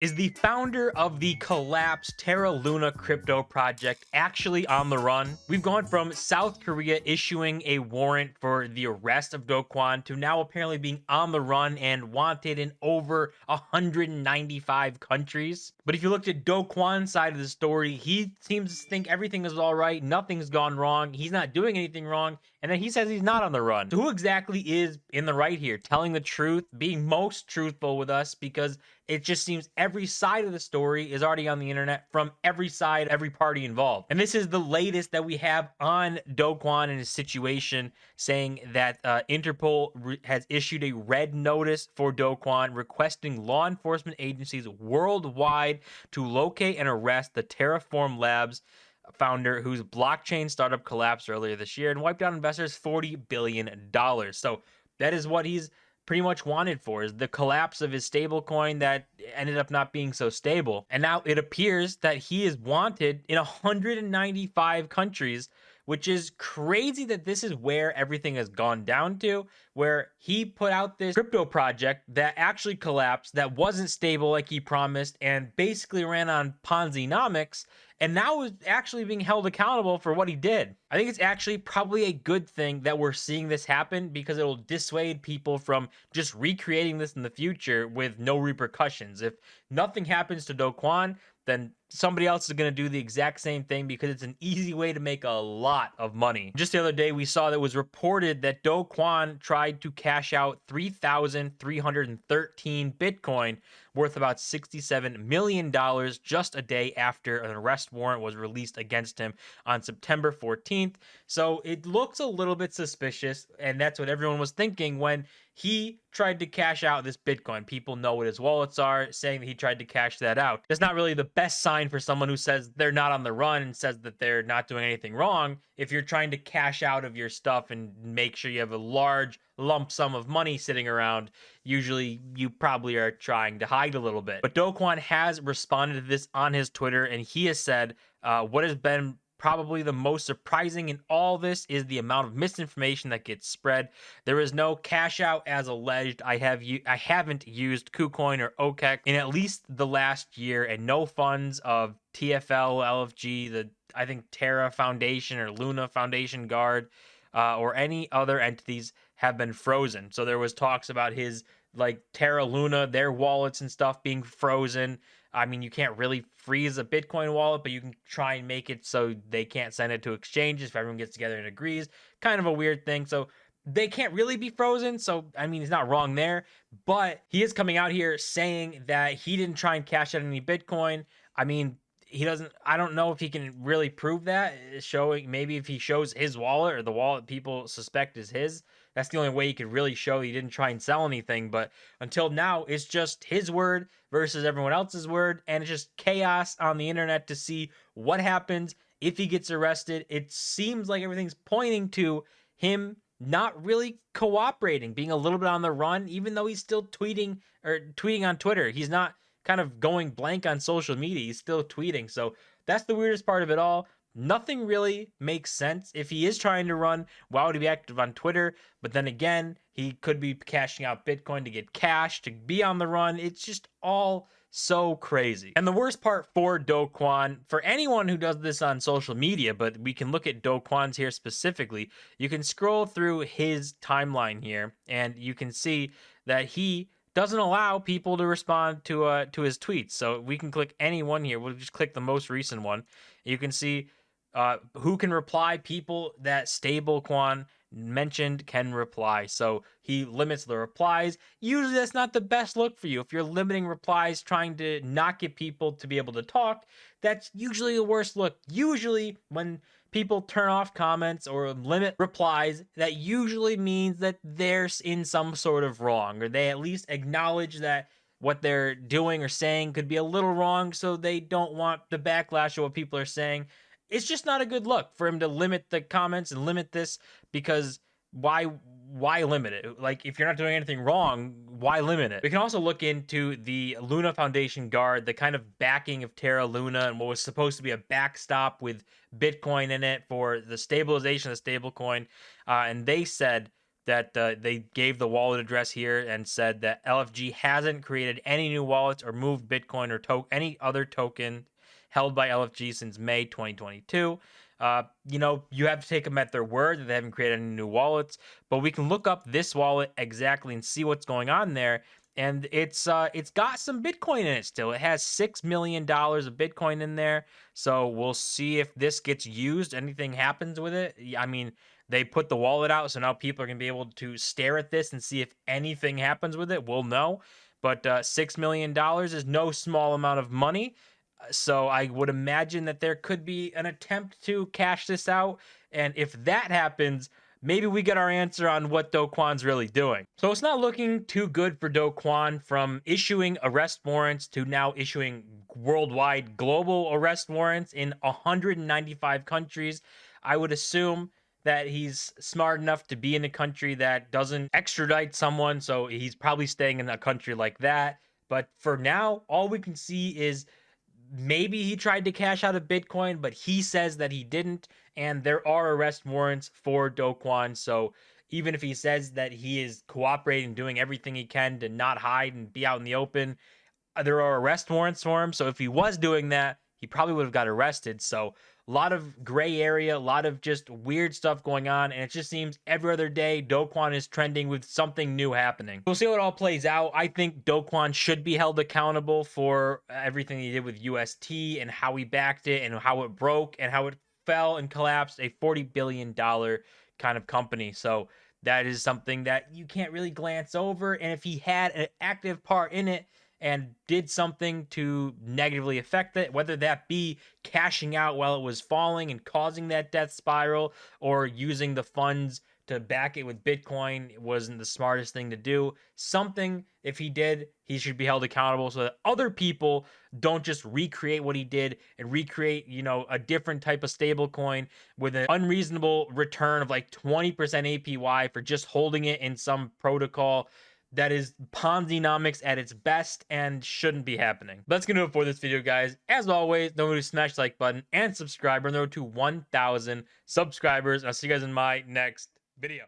Is the founder of the collapsed Terra Luna crypto project actually on the run? We've gone from South Korea issuing a warrant for the arrest of Do Kwon to now apparently being on the run and wanted in over 195 countries. But if you looked at Do Kwon's side of the story, he seems to think everything is all right, nothing's gone wrong, he's not doing anything wrong, and then he says he's not on the run. So who exactly is in the right here, telling the truth, being most truthful with us? Because it just seems every side of the story is already on the internet from every side, every party involved. And this is the latest that we have on Do Kwon and his situation, saying that Interpol has issued a red notice for Do Kwon, requesting law enforcement agencies worldwide to locate and arrest the Terraform Labs founder whose blockchain startup collapsed earlier this year and wiped out investors $40 billion. So that is what he's pretty much wanted for, is the collapse of his stablecoin that ended up not being so stable. And now it appears that he is wanted in 195 countries, which is crazy that this is where everything has gone down to, where he put out this crypto project that actually collapsed, that wasn't stable like he promised, and basically ran on Ponzi-nomics, and now is actually being held accountable for what he did. I think it's actually probably a good thing that we're seeing this happen, because it'll dissuade people from just recreating this in the future with no repercussions. If nothing happens to Do Kwon, then somebody else is going to do the exact same thing, because it's an easy way to make a lot of money. Just the other day, we saw that it was reported that Do Kwon tried to cash out 3,313 Bitcoin, worth about $67 million, just a day after an arrest warrant was released against him on September 14th. So it looks a little bit suspicious, and that's what everyone was thinking when he tried to cash out this Bitcoin. People know what his wallets are, saying that he tried to cash that out. That's not really the best sign for someone who says they're not on the run and says that they're not doing anything wrong. If you're trying to cash out of your stuff and make sure you have a large lump sum of money sitting around, usually you probably are trying to hide a little bit. But Do Kwon has responded to this on his Twitter, and he has said what has been probably the most surprising in all this is the amount of misinformation that gets spread. There is no cash out as alleged. I haven't used KuCoin or OKEX in at least the last year, and no funds of TFL, LFG, the I think Terra Foundation or Luna Foundation Guard, or any other entities have been frozen. So there was talks about his like Terra Luna, their wallets and stuff being frozen. I mean, you can't really freeze a Bitcoin wallet, but you can try and make it so they can't send it to exchanges if everyone gets together and agrees. Kind of a weird thing. So they can't really be frozen. So, I mean, he's not wrong there, but he is coming out here saying that he didn't try and cash out any Bitcoin. I mean, he doesn't, I don't know if he can really prove that, showing maybe if he shows his wallet or the wallet people suspect is his. That's the only way he could really show he didn't try and sell anything. But until now, it's just his word versus everyone else's word. And it's just chaos on the internet to see what happens if he gets arrested. It seems like everything's pointing to him not really cooperating, being a little bit on the run, even though he's still tweeting on Twitter. He's not kind of going blank on social media. He's still tweeting. So that's the weirdest part of it all. Nothing really makes sense. If he is trying to run, why would he be active on Twitter? But then again, he could be cashing out Bitcoin to get cash, to be on the run. It's just all so crazy. And the worst part for Do Kwon, for anyone who does this on social media, but we can look at Do Kwon's here specifically, you can scroll through his timeline here, and you can see that he doesn't allow people to respond to his tweets. So we can click any one here. We'll just click the most recent one. You can see who can reply. People that Stable Kwon mentioned can reply. So he limits the replies. Usually that's not the best look for you. If you're limiting replies, trying to not get people to be able to talk, that's usually the worst look. Usually when people turn off comments or limit replies, that usually means that they're in some sort of wrong, or they at least acknowledge that what they're doing or saying could be a little wrong, so they don't want the backlash of what people are saying. It's just not a good look for him to limit the comments and limit this, because why limit it? Like, if you're not doing anything wrong, why limit it? We can also look into the Luna Foundation Guard, the kind of backing of Terra Luna, and what was supposed to be a backstop with Bitcoin in it for the stabilization of the stablecoin. And they said that they gave the wallet address here and said that LFG hasn't created any new wallets or moved Bitcoin or any other token held by LFG since May 2022. You have to take them at their word that they haven't created any new wallets, but we can look up this wallet exactly and see what's going on there. And it's got some Bitcoin in it still. It has $6 million of Bitcoin in there. So we'll see if this gets used. Anything happens with it. I mean, they put the wallet out, so now people are gonna be able to stare at this and see if anything happens with it. We'll know. But $6 million is no small amount of money. So I would imagine that there could be an attempt to cash this out. And if that happens, maybe we get our answer on what Do Kwon's really doing. So it's not looking too good for Do Kwon, from issuing arrest warrants to now issuing worldwide global arrest warrants in 195 countries. I would assume that he's smart enough to be in a country that doesn't extradite someone, so he's probably staying in a country like that. But for now, all we can see is maybe he tried to cash out of Bitcoin, but he says that he didn't. And there are arrest warrants for Do Kwon. So even if he says that he is cooperating, doing everything he can to not hide and be out in the open, there are arrest warrants for him. So if he was doing that, he probably would have got arrested. So a lot of gray area, a lot of just weird stuff going on, and it just seems every other day Do Kwon is trending with something new happening. We'll see how it all plays out. I think Do Kwon should be held accountable for everything he did with UST and how he backed it and how it broke and how it fell and collapsed a $40 billion kind of company. So that is something that you can't really glance over. And if he had an active part in it and did something to negatively affect it, whether that be cashing out while it was falling and causing that death spiral, or using the funds to back it with Bitcoin, it wasn't the smartest thing to do. Something, if he did, he should be held accountable so that other people don't just recreate what he did and recreate, a different type of stable coin with an unreasonable return of like 20% APY for just holding it in some protocol that is Ponzi-nomics at its best and shouldn't be happening. That's gonna do it for this video, guys. As always, don't forget to smash the like button and subscribe. We're on the road to 1,000 subscribers. I'll see you guys in my next video.